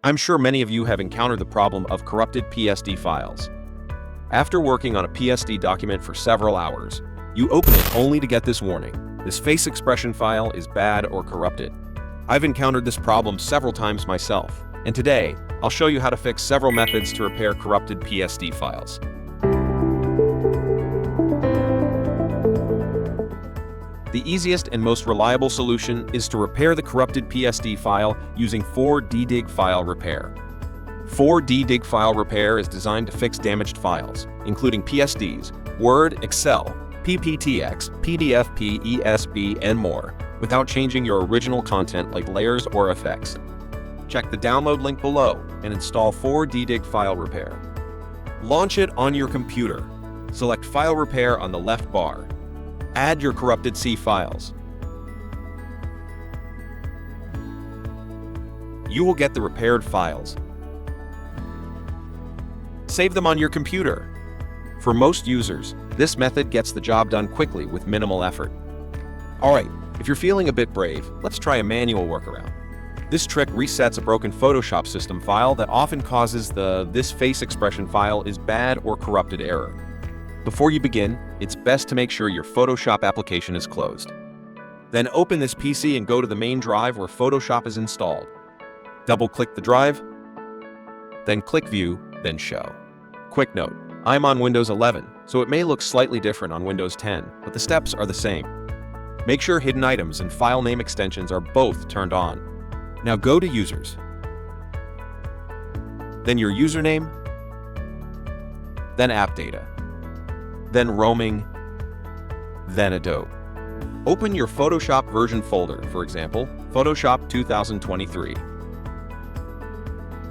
I'm sure many of you have encountered the problem of corrupted PSD files. After working on a PSD document for several hours, you open it only to get this warning: this face expression file is bad or corrupted. I've encountered this problem several times myself, and today, I'll show you how to fix several methods to repair corrupted PSD files. The easiest and most reliable solution is to repair the corrupted PSD file using 4D file repair. 4D file repair is designed to fix damaged files, including PSDs, Word, Excel, PPTX, PDF, ESB, and more, without changing your original content like layers or effects. Check the download link below and install 4D file repair. Launch it on your computer. Select File Repair on the left bar. Add your corrupted C files. You will get the repaired files. Save them on your computer. For most users, this method gets the job done quickly with minimal effort. Alright, if you're feeling a bit brave, let's try a manual workaround. This trick resets a broken Photoshop system file that often causes the "this face expression file is bad" or corrupted error. Before you begin, it's best to make sure your Photoshop application is closed. Then open this PC and go to the main drive where Photoshop is installed. Double-click the drive, then click View, then Show. Quick note, I'm on Windows 11, so it may look slightly different on Windows 10, but the steps are the same. Make sure hidden items and file name extensions are both turned on. Now go to Users, then your username, then App Data, then Roaming, then Adobe. Open your Photoshop version folder, for example, Photoshop 2023.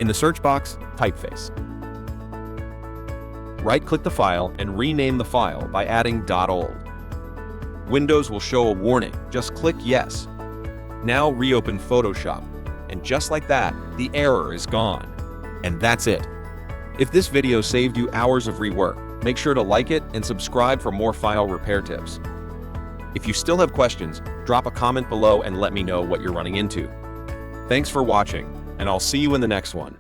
In the search box, typeface. Right-click the file and rename the file by adding .old. Windows will show a warning. Just click Yes. Now reopen Photoshop, and just like that, the error is gone. And that's it. If this video saved you hours of rework, make sure to like it and subscribe for more file repair tips. If you still have questions, drop a comment below and let me know what you're running into. Thanks for watching, and I'll see you in the next one.